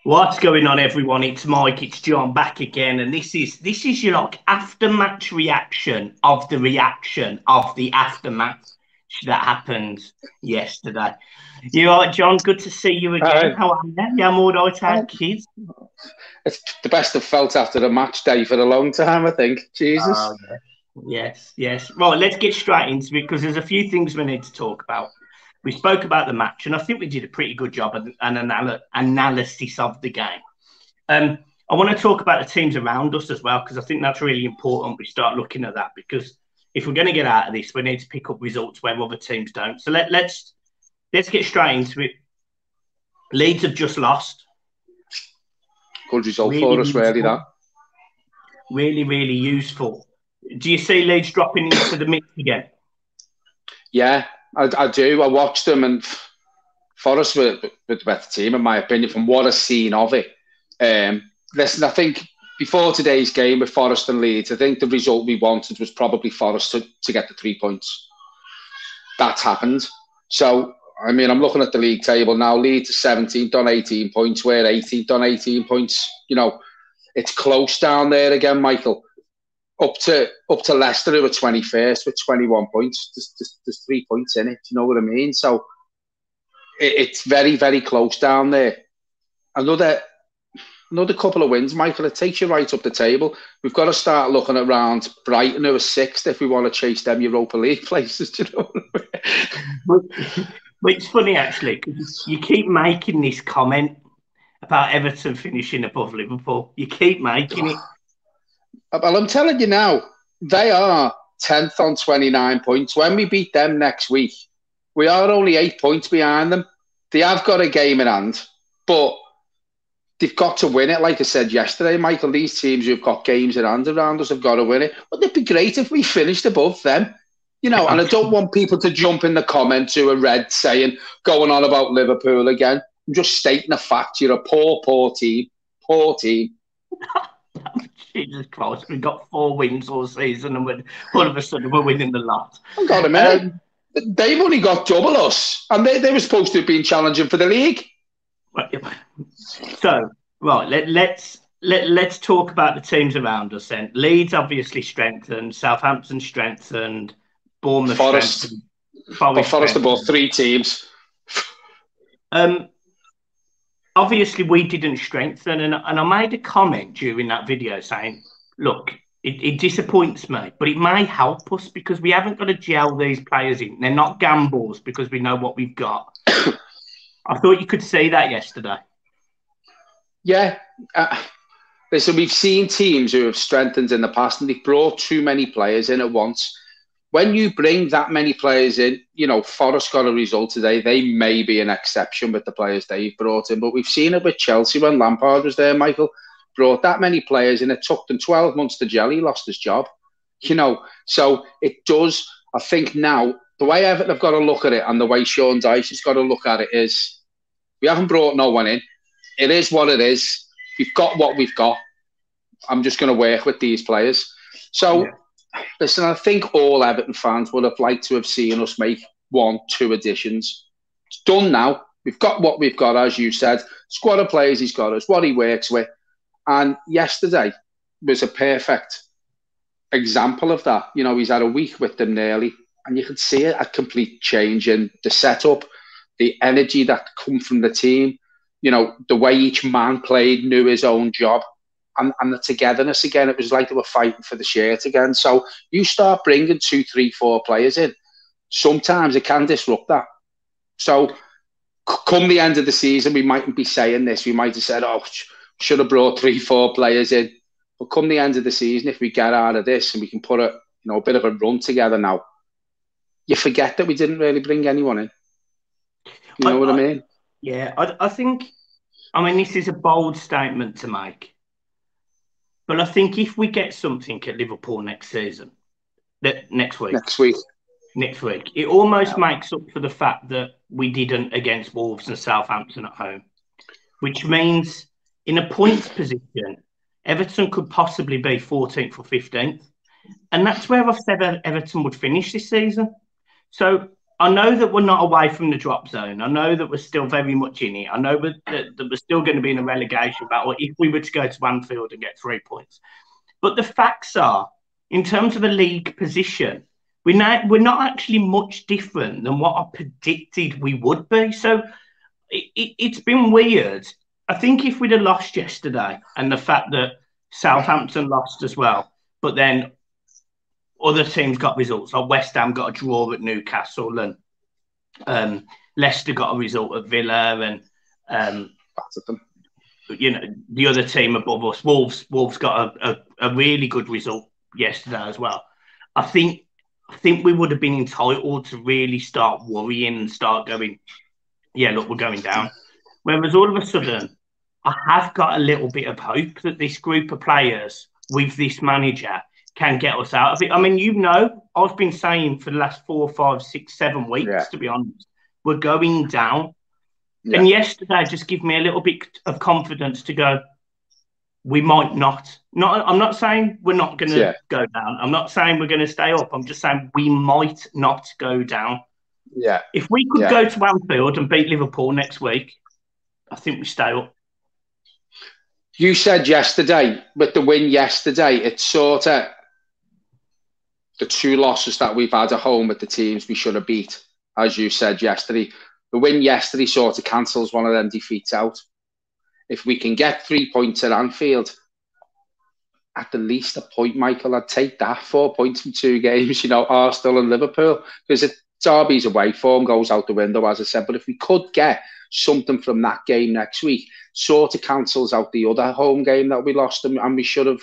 What's going on, everyone? It's Mike, it's John back again, and this is your aftermatch reaction of the aftermath that happened yesterday. You all right, John? Good to see you again. Uh, How are you? Yeah, I'm all right, our kids. it's the best I've felt after a match day for a long time, I think. Jesus. Oh, yeah. Yes, yes. Right, let's get straight into it because there's a few things we need to talk about. We spoke about the match, and I think we did a pretty good job of an analysis of the game. I want to talk about the teams around us as well because I think that's really important. We start looking at that because if we're going to get out of this, we need to pick up results where other teams don't. So let's get straight into it. Leeds have just lost. Good result Really for us, really, useful. that. Really, really useful. Do you see Leeds dropping into the mix again? Yeah, I do. I watched them, and Forest were the better team, in my opinion, from what I've seen of it. Listen, I think before today's game with Forest and Leeds, I think the result we wanted was probably Forest to get the 3 points. That's happened. So, I mean, I'm looking at the league table now. Leeds are 17th on 18 points. We're 18th on 18 points. It's close down there again, Michael. Up to Leicester, who are 21st with 21 points. There's 3 points in it. You know what I mean? So it's very, very close down there. Another couple of wins, Michael, it takes you right up the table. We've got to start looking around Brighton, who are sixth, if we want to chase them Europa League places. Do you know what I mean? But it's funny, actually, because you keep making this comment about Everton finishing above Liverpool. You keep making it. Well, I'm telling you now, they are 10th on 29 points. When we beat them next week, we are only 8 points behind them. They have got a game in hand, but they've got to win it. Like I said yesterday, Michael, these teams who've got games in hand around us have got to win it. Wouldn't it be great if we finished above them? And I don't want people to jump in the comments who are red saying, going on about Liverpool again. I'm just stating a fact. You're a poor, poor team. Poor team. Jesus Christ, we got 4 wins all season and all of a sudden we're winning the lot. Hang on a minute. They've only got double us, and they were supposed to have been challenging for the league. So, right, let's talk about the teams around us then. Leeds obviously strengthened, Southampton strengthened, Bournemouth Forest. Forest are both 3 teams. Obviously, we didn't strengthen, and I made a comment during that video saying, look, it disappoints me, but it may help us because we haven't got to gel these players in. They're not gambles because we know what we've got. I thought you could see that yesterday. Yeah. Listen, we've seen teams who have strengthened in the past and they've brought too many players in at once. When you bring that many players in, Forest got a result today. They may be an exception with the players they've brought in, but we've seen it with Chelsea when Lampard was there, Michael. Brought that many players in. It took them 12 months to gel. He lost his job. So it does. I think now, the way Everton have got to look at it and the way Sean Dyche has got to look at it is, we haven't brought no one in. It is what it is. We've got what we've got. I'm just going to work with these players. So, Listen, I think all Everton fans would have liked to have seen us make 1-2 additions. It's done now. We've got what we've got, as you said. Squad of players he's got us, what he works with. And yesterday was a perfect example of that. He's had a week with them nearly, and you could see a complete change in the setup, the energy that come from the team, the way each man played, knew his own job. And the togetherness again, it was like they were fighting for the shirt again. So you start bringing 2, 3, 4 players in, sometimes it can disrupt that. So come the end of the season, we mightn't be saying this. We might have said, should have brought 3, 4 players in. But come the end of the season, if we get out of this and we can put a bit of a run together now, you forget that we didn't really bring anyone in. You know what I mean? Yeah, I think, this is a bold statement to make. But I think if we get something at Liverpool next week, it almost makes up for the fact that we didn't against Wolves and Southampton at home, which means in a points position, Everton could possibly be 14th or 15th. And that's where I've said Everton would finish this season. So I know that we're not away from the drop zone. I know that we're still very much in it. I know that we're still going to be in a relegation battle if we were to go to Anfield and get 3 points. But the facts are, in terms of a league position, we're not actually much different than what I predicted we would be. So it's been weird. I think if we'd have lost yesterday, and the fact that Southampton lost as well, but then other teams got results, like West Ham got a draw at Newcastle, and Leicester got a result at Villa, and you know, the other team above us, Wolves got a really good result yesterday as well. I think we would have been entitled to really start worrying and start going, yeah, look, we're going down. Whereas all of a sudden, I have got a little bit of hope that this group of players with this manager can get us out of it. I mean, you know, I've been saying for the last 4, 5, 6, 7 weeks, to be honest, we're going down. Yeah. And yesterday just gave me a little bit of confidence to go, we might not. I'm not saying we're not going to go down. I'm not saying we're going to stay up. I'm just saying we might not go down. Yeah. If we could go to Anfield and beat Liverpool next week, I think we stay up. You said yesterday, with the win yesterday, it's sort of the 2 losses that we've had at home with the teams we should have beat, as you said yesterday. The win yesterday sort of cancels one of them defeats out. If we can get 3 points at Anfield, at the least a point, Michael, I'd take that. 4 points from 2 games, you know, Arsenal and Liverpool. Because Derby's away form goes out the window, as I said. But if we could get something from that game next week, sort of cancels out the other home game that we lost and we should have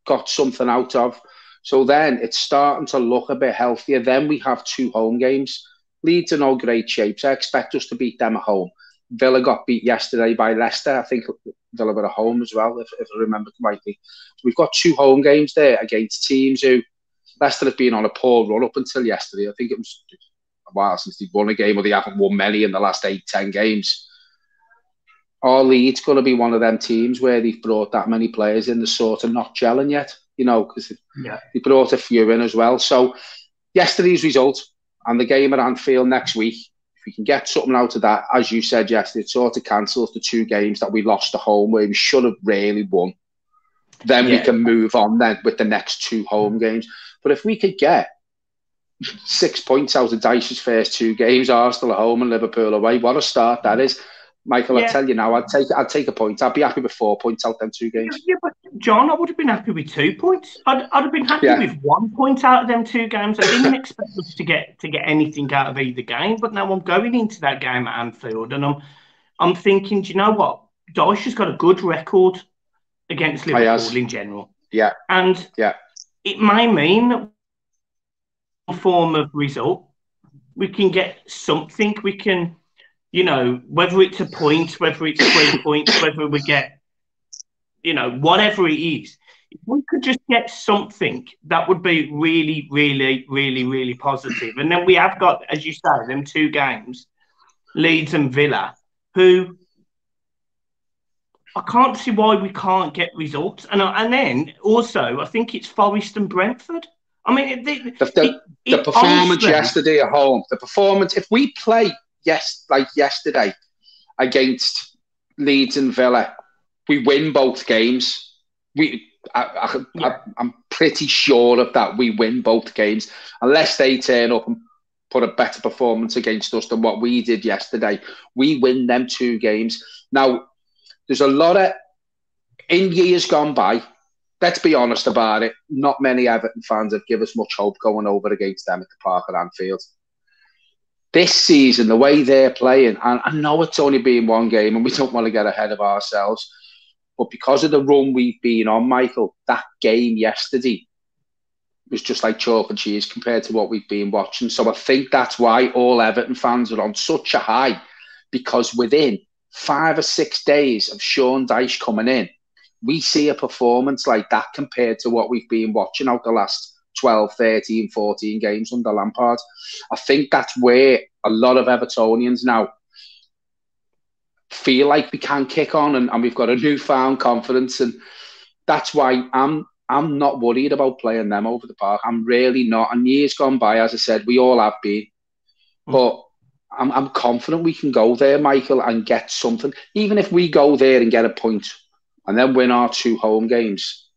got something out of. So then it's starting to look a bit healthier. Then we have 2 home games. Leeds are no great shape, so I expect us to beat them at home. Villa got beat yesterday by Leicester. I think Villa were at home as well, if I remember correctly. We've got 2 home games there against teams who Leicester have been on a poor run up until yesterday. I think it was a while since they've won a game, or they haven't won many in the last 8, 10 games. Our Leeds going to be one of them teams where they've brought that many players in, they're sort of not gelling yet, you know, because they brought a few in as well. So yesterday's result and the game at Anfield next week, if we can get something out of that, as you said yesterday, it sort of cancels the 2 games that we lost at home where we should have really won. Then we can move on then with the next 2 home games. But if we could get 6 points out of Dyche's first 2 games, Arsenal at home and Liverpool away, what a start that is. Michael, I tell you now, I'd take a point. I'd be happy with 4 points out them 2 games. Yeah, but John, I would have been happy with 2 points. I'd have been happy with 1 point out of them 2 games. I didn't expect us to get anything out of either game. But now I'm going into that game at Anfield, and I'm thinking, do you know what? Dyche has got a good record against Liverpool in general. Yeah, and it may mean that one form of result we can get something. We can. You know, whether it's a point, whether it's 3 points, whether we get, you know, whatever it is, if we could just get something, that would be really, really, really, really positive. And then we have got, as you say, them 2 games, Leeds and Villa, who I can't see why we can't get results. And then also, I think it's Forest and Brentford. I mean, the performance honestly, yesterday at home, the performance, if we play like yesterday against Leeds and Villa, we win both games. I'm pretty sure of that. We win both games unless they turn up and put a better performance against us than what we did yesterday. We win them 2 games. Now, there's a lot of, in years gone by, let's be honest about it, not many Everton fans have given us much hope going over against them at the Park at Anfield. This season, the way they're playing, and I know it's only been 1 game and we don't want to get ahead of ourselves, but because of the run we've been on, Michael, that game yesterday was just like chalk and cheese compared to what we've been watching. So I think that's why all Everton fans are on such a high, because within 5 or 6 days of Sean Dyche coming in, we see a performance like that compared to what we've been watching out the last 12, 13, 14 games under Lampard. I think that's where a lot of Evertonians now feel like we can kick on and we've got a newfound confidence. And that's why I'm not worried about playing them over the park. I'm really not. And years gone by, as I said, we all have been. But I'm confident we can go there, Michael, and get something. Even if we go there and get a point and then win our 2 home games,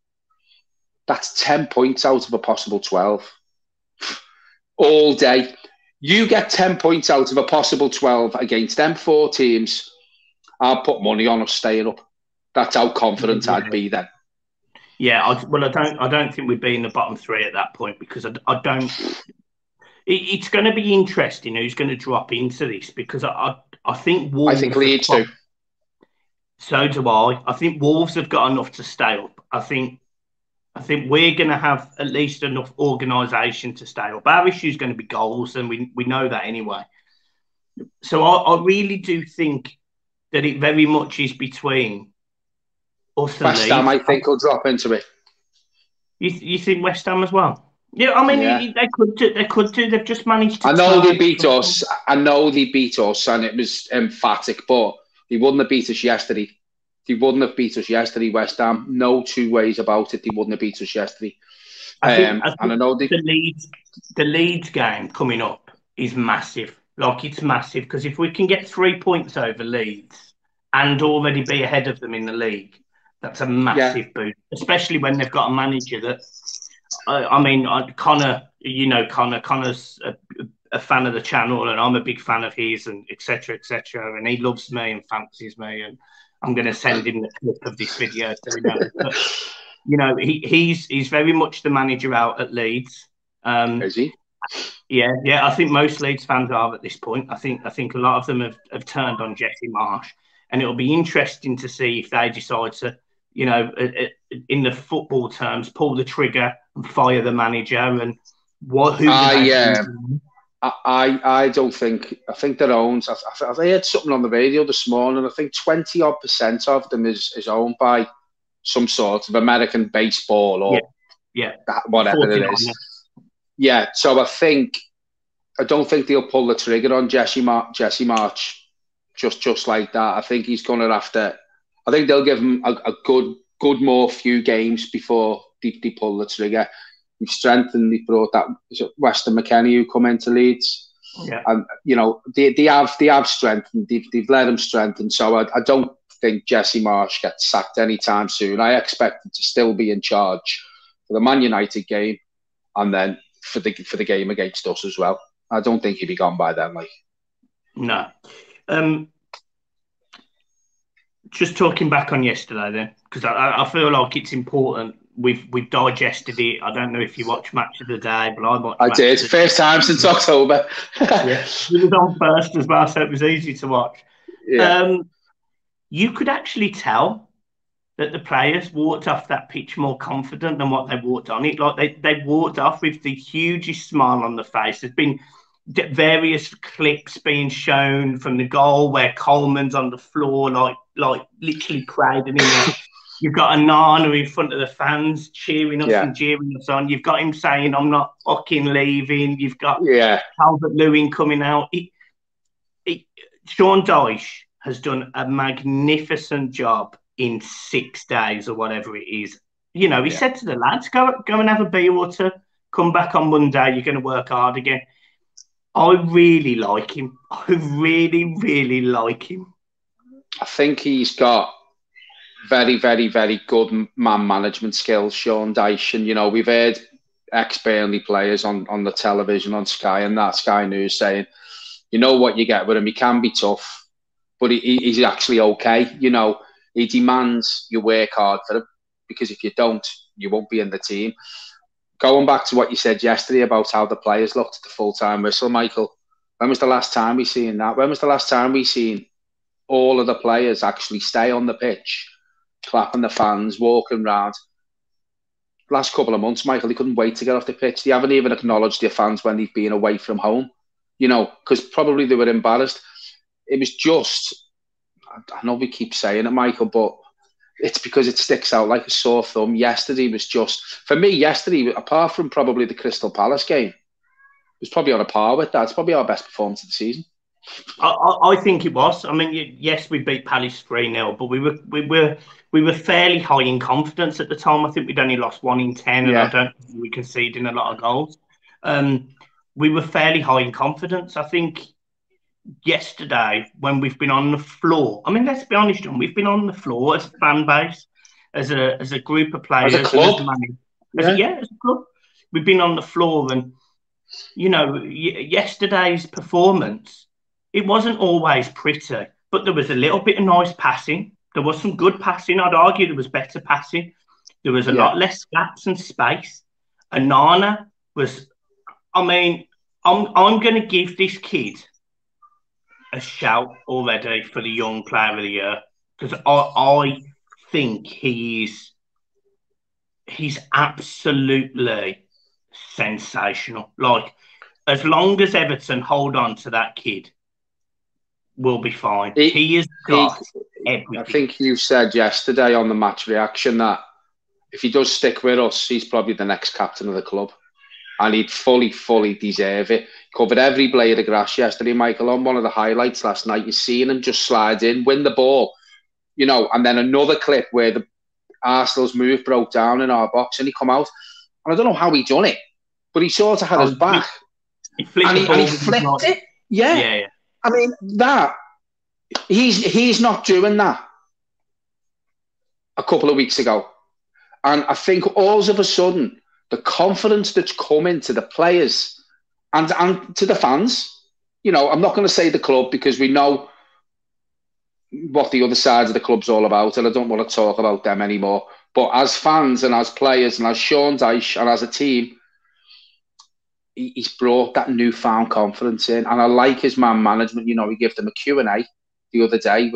that's 10 points out of a possible 12 all day. You get 10 points out of a possible 12 against them 4 teams, I'll put money on us staying up. That's how confident I'd be then. Yeah, I don't think we'd be in the bottom 3 at that point, because I don't. It's going to be interesting who's going to drop into this, because I think Wolves. I think Leeds do. So do I. I think Wolves have got enough to stay up. I think we're going to have at least enough organisation to stay up. Our issue is going to be goals, and we know that anyway. So I really do think that it very much is between us and West Ham, I think, will drop into it. You think West Ham as well? Yeah, I mean, they could do. They've just managed to. I know they beat us, and it was emphatic, but they wouldn't have beat us yesterday. West Ham. No 2 ways about it. They wouldn't have beat us yesterday. I think the Leeds game coming up is massive. Like, it's massive, because if we can get 3 points over Leeds and already be ahead of them in the league, that's a massive boost, especially when they've got a manager that. I mean, Connor's a fan of the channel, and I'm a big fan of his, and etc. And he loves me and fancies me, and I'm going to send him the clip of this video so he knows. But, he's very much the manager out at Leeds. Is he? Yeah. I think most Leeds fans are at this point. I think a lot of them have turned on Jesse Marsch, and it'll be interesting to see if they decide to, in the football terms, pull the trigger and fire the manager, and I don't think. I think their owned. I heard something on the radio this morning. I think 20% of them is owned by some sort of American baseball or whatever it is. Yeah, so I don't think they'll pull the trigger on Jesse Marsch just like that. I think he's going to have to. I think they'll give him a good more few games before they pull the trigger. We've strengthened. They brought that Weston McKennie who come into Leeds, and they have strengthened. They've let him strengthen. So I don't think Jesse Marsch gets sacked anytime soon. I expect him to still be in charge for the Man United game, and then for the game against us as well. I don't think he'd be gone by then. No. Just talking back on yesterday then, because I feel like it's important. We've digested it. I don't know if you watch Match of the Day, but I did. First time since October. Yeah, it was on first as well, so it was easy to watch. Yeah. You could actually tell that the players walked off that pitch more confident than what they walked on it. Like they walked off with the hugest smile on the face. There's been various clips being shown from the goal where Coleman's on the floor, like literally crying. You've got Anana in front of the fans cheering us and cheering us on. You've got him saying, "I'm not fucking leaving." You've got Calvert-Lewin coming out. Sean Dyche has done a magnificent job in 6 days or whatever it is. He said to the lads, go and have a beer or two, come back on Monday, you're going to work hard again. I really like him. I really, really like him. I think he's got very, very, very good man management skills, Sean Dyche. And, we've heard ex-Burnley players on the television, on Sky and that Sky News saying, you know what you get with him. He can be tough, but he's actually okay. He demands you work hard for him, because if you don't, you won't be in the team. Going back to what you said yesterday about how the players looked at the full-time whistle, Michael, when was the last time we seen that? When was the last time we seen all of the players actually stay on the pitch, clapping the fans, walking around? Last couple of months, Michael, they couldn't wait to get off the pitch. They haven't even acknowledged their fans when they've been away from home, because probably they were embarrassed. It was just, I know we keep saying it, Michael, but it's because it sticks out like a sore thumb. Yesterday was just, for me, apart from probably the Crystal Palace game, it was probably on a par with that. It's probably our best performance of the season. I think it was. I mean, yes, we beat Palace 3-0, but we were fairly high in confidence at the time. I think we'd only lost 1 in 10, and I don't think we conceded a lot of goals. we were fairly high in confidence. I think yesterday when we've been on the floor, I mean, let's be honest, John, we've been on the floor as a fan base, as a group of As a players, and club, as a club, we've been on the floor, and yesterday's performance, it wasn't always pretty, but there was a little bit of nice passing. There was some good passing. I'd argue there was better passing. There was a lot less gaps and space. And Nana was, I mean, I'm going to give this kid a shout already for the Young Player of the Year, because I think he's absolutely sensational. Like, as long as Everton hold on to that kid, we'll be fine. He has got everything. I think you said yesterday on the match reaction that if he does stick with us, he's probably the next captain of the club. And he'd fully deserve it. Covered every blade of grass yesterday, Michael. On one of the highlights last night, you're seeing him just slide in, win the ball, and then another clip where the Arsenal's move broke down in our box and he come out. And I don't know how he done it, but he sort of had his back. He flipped it. Yeah. I mean, he's not doing that a couple of weeks ago. And I think all of a sudden, the confidence that's coming to the players and to the fans, I'm not going to say the club because we know what the other side of the club's all about, and I don't want to talk about them anymore. But as fans and as players and as Sean Dyche and as a team, he's brought that newfound confidence in. And I like his man management. He gave them a Q&A the other day.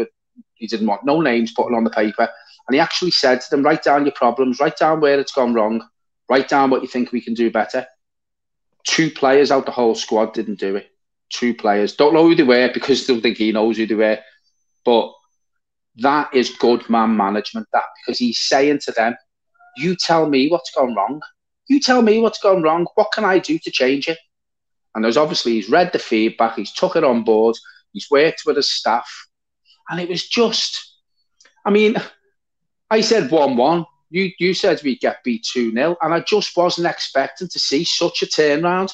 He didn't want no names putting on the paper. And he actually said to them, write down your problems, write down where it's gone wrong, write down what you think we can do better. 2 players out the whole squad didn't do it. 2 players. Don't know who they were because I don't think he knows who they were. But that is good man management, because he's saying to them, you tell me what's gone wrong. You tell me what's gone wrong. What can I do to change it? And he's read the feedback. He's took it on board. He's worked with his staff. And it was just, I mean, I said 1-1. You said we'd get beat 2-0, and I just wasn't expecting to see such a turnaround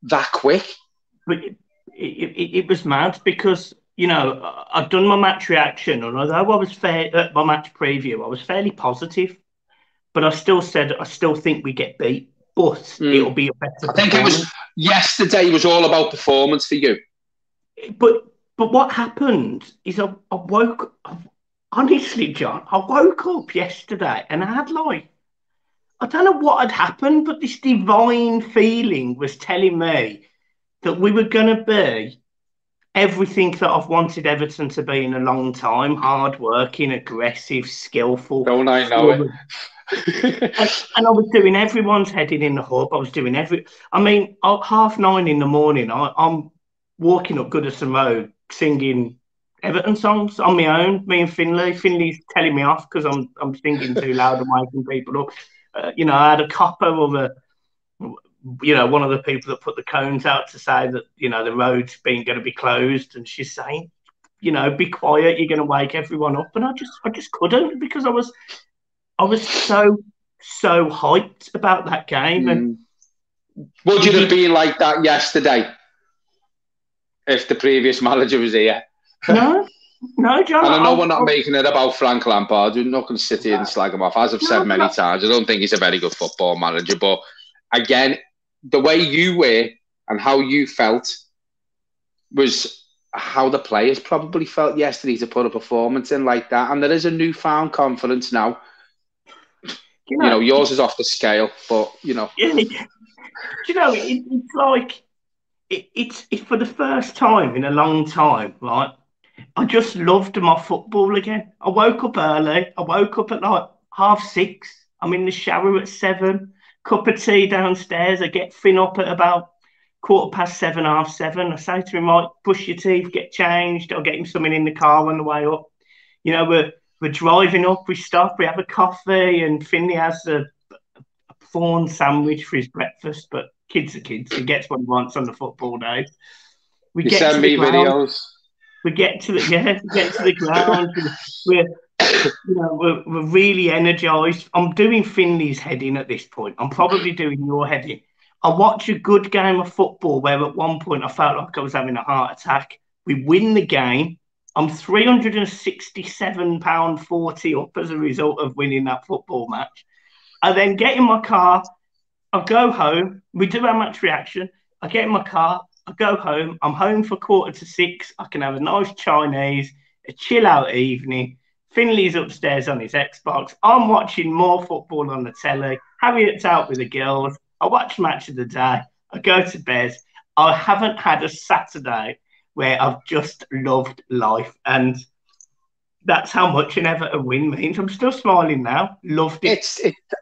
that quick. But it was mad because, I've done my match reaction, and although I was my match preview, I was fairly positive, but I still think we get beat, but it'll be a better. I think it was yesterday was all about performance for you. But what happened is I woke up. Honestly, John, I woke up yesterday and I had I don't know what had happened, but this divine feeling was telling me that we were going to be everything that I've wanted Everton to be in a long time: hard-working, aggressive, skillful. Don't I know it? and I was doing everyone's heading in the hub. I was doing at 9:30 in the morning, I'm walking up Goodison Road singing Everton songs on my own, me and Finlay. Finlay's telling me off because I'm singing too loud and waking people up. I had a copper of one of the people that put the cones out to say that, the road's going to be closed. And she's saying, be quiet, you're going to wake everyone up. And I just couldn't, because I was so hyped about that game. And would you have been like that yesterday if the previous manager was here? No, John. And I know we're not making it about Frank Lampard. We're not going to sit here and slag him off. As I've said many times, I don't think he's a very good football manager. But again, the way you were and how you felt was how the players probably felt yesterday to put a performance in like that. And there is a newfound confidence now. Yours is off the scale, but, Yeah, it's like, it's for the first time in a long time, right? I just loved my football again. I woke up early. I woke up at 6:30. I'm in the shower at 7. Cup of tea downstairs. I get Finn up at about 7:15, 7:30. I say to him, right, brush your teeth, get changed. I'll get him something in the car on the way up. We're driving up. We stop. We have a coffee, and Finley has a prawn sandwich for his breakfast. But kids are kids. He gets what he wants on the football day. You send me videos. We get to the ground. We're really energised. I'm doing Finley's heading at this point. I'm probably doing your heading. I watch a good game of football where at one point I felt like I was having a heart attack. We win the game. I'm £367.40 up as a result of winning that football match. I then get in my car, I go home. We do our match reaction. I get in my car, I go home. I'm home for 5:45. I can have a nice Chinese, a chill out evening. Finley's upstairs on his Xbox. I'm watching more football on the telly. Harriet's out with the girls. I watch Match of the Day. I go to bed. I haven't had a Saturday where I've just loved life. And that's how much an Everton win means. I'm still smiling now. Loved it.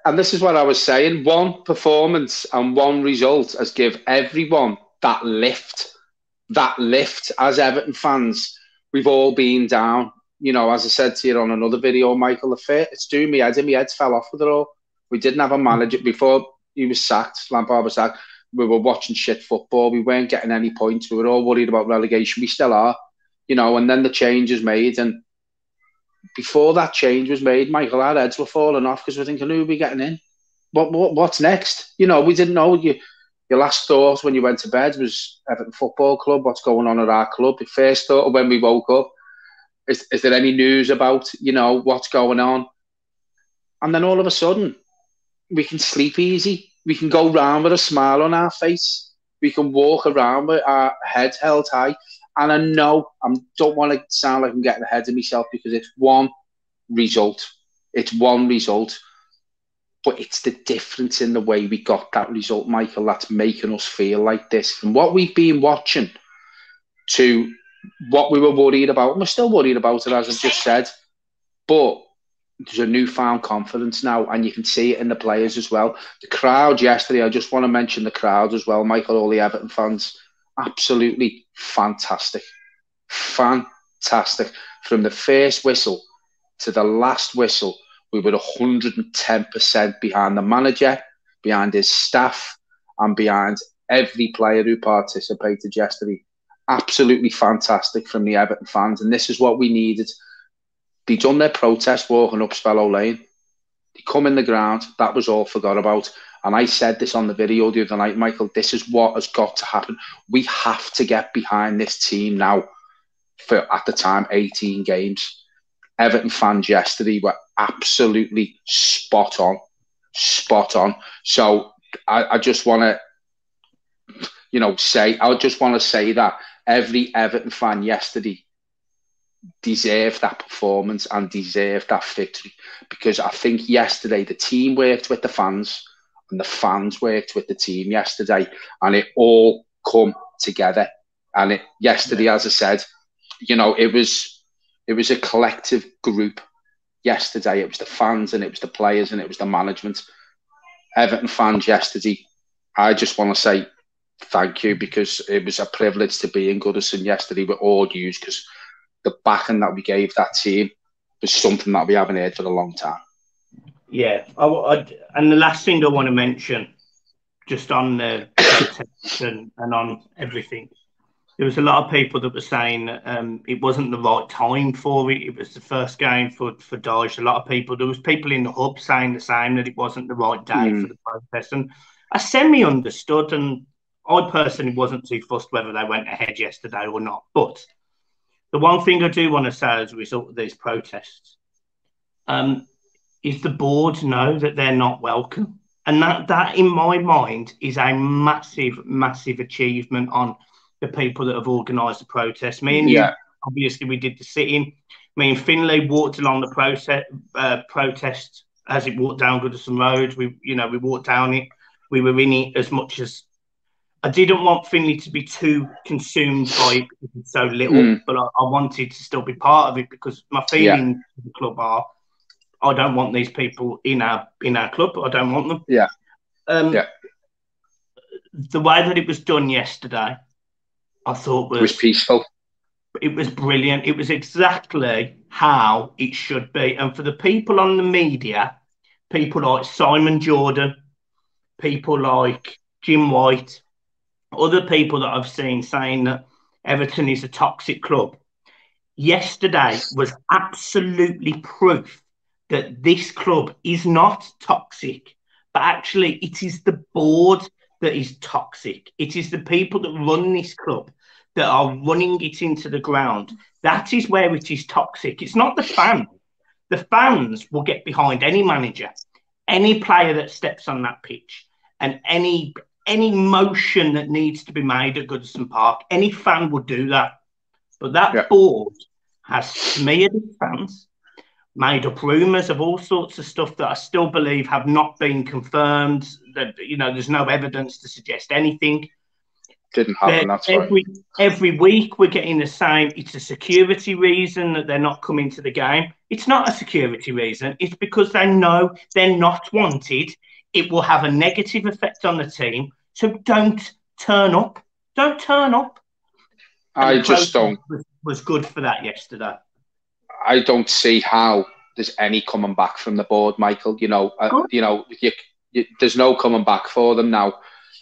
And this is what I was saying. One performance and one result has give everyone that lift. That lift. As Everton fans, we've all been down. You know, as I said to you on another video, Michael, it's doing me head in. My head fell off with it all. We didn't have a manager before he was sacked. Lampard was sacked. We were watching shit football. We weren't getting any points. We were all worried about relegation. We still are. You know, and then the change was made. And before that change was made, Michael, our heads were falling off because we're thinking, who are we getting in? What's next? You know, we didn't know. Your last thought when you went to bed was Everton Football Club. What's going on at our club? Your first thought when we woke up, is there any news about, you know, what's going on? And then all of a sudden, we can sleep easy. We can go round with a smile on our face. We can walk around with our head held high. And I know I don't want to sound like I'm getting ahead of myself because it's one result. It's one result. But it's the difference in the way we got that result, Michael, that's making us feel like this. From what we've been watching to what we were worried about, and we're still worried about it, as I've just said. But there's a newfound confidence now, and you can see it in the players as well. The crowd yesterday, I just want to mention the crowd as well, Michael, all the Everton fans. Absolutely fantastic. Fantastic. From the first whistle to the last whistle, we were 110% behind the manager, behind his staff, and behind every player who participated yesterday. Absolutely fantastic from the Everton fans. And this is what we needed. They done their protest walking up Spellow Lane. They come in the ground. That was all forgot about. And I said this on the video the other night, Michael, this is what has got to happen. We have to get behind this team now for, at the time, 18 games. Everton fans yesterday were absolutely spot on. Spot on. So I just want to, you know, I just want to say that every Everton fan yesterday deserved that performance and deserved that victory, because I think yesterday the team worked with the fans and the fans worked with the team yesterday, and it all come together. And yesterday, as I said, you know, it was a collective group yesterday. It was the fans and it was the players and it was the management. Everton fans yesterday, I just want to say thank you, because it was a privilege to be in Goodison yesterday with all yous, because the backing that we gave that team was something that we haven't heard for a long time. Yeah. And the last thing I want to mention, just on the protest and on everything, there was a lot of people that were saying it wasn't the right time for it. It was the first game for Dyche. A lot of people, there was people in the hub saying the same, that it wasn't the right day for the protest. And I semi-understood, and I personally wasn't too fussed whether they went ahead yesterday or not. But the one thing I do want to say as a result of these protests is the board know that they're not welcome. And that in my mind, is a massive, massive achievement on the people that have organised the protest. Me and you, obviously, we did the sit-in. Me and Finlay walked along the protest as it walked down Goodison Road. We walked down it. We were in it as much as... I didn't want Finlay to be too consumed by it because it's so little, but I wanted to still be part of it, because my feelings for the club are, I don't want these people in our club. I don't want them. The way that it was done yesterday, I thought was peaceful. It was brilliant. It was exactly how it should be. And for the people on the media, people like Simon Jordan, people like Jim White, other people that I've seen saying that Everton is a toxic club, yesterday was absolutely proof that this club is not toxic, but actually it is the board that is toxic. It is the people that run this club that are running it into the ground. That is where it is toxic. It's not the fans. The fans will get behind any manager, any player that steps on that pitch, and any motion that needs to be made at Goodison Park. Any fan would do that. But that board has smeared its fans, made up rumours of all sorts of stuff that I still believe have not been confirmed. That, you know, there's no evidence to suggest anything. Didn't happen, that's right. Every week we're getting the same. It's a security reason that they're not coming to the game. It's not a security reason. It's because they know they're not wanted. It will have a negative effect on the team. So don't turn up. Don't turn up. I just don't. Was good for that yesterday. I don't see how there's any coming back from the board, Michael. You know, there's no coming back for them now.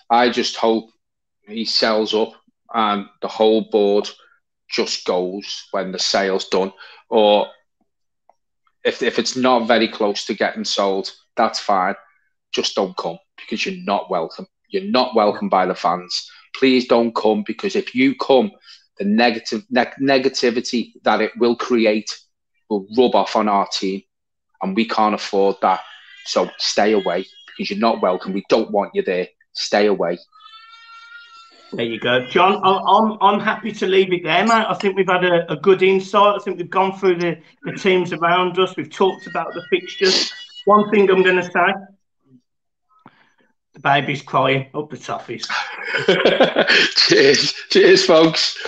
I just hope he sells up and the whole board just goes when the sale's done. Or if it's not very close to getting sold, that's fine. Just don't come, because you're not welcome. You're not welcome by the fans. Please don't come, because if you come, the negativity that it will create will rub off on our team, and we can't afford that. So stay away, because you're not welcome. We don't want you there. Stay away. There you go, John. I'm happy to leave it there, mate. I think we've had a good insight. I think we've gone through the teams around us. We've talked about the fixtures. One thing I'm going to say: the baby's crying up the toffees. Cheers, folks.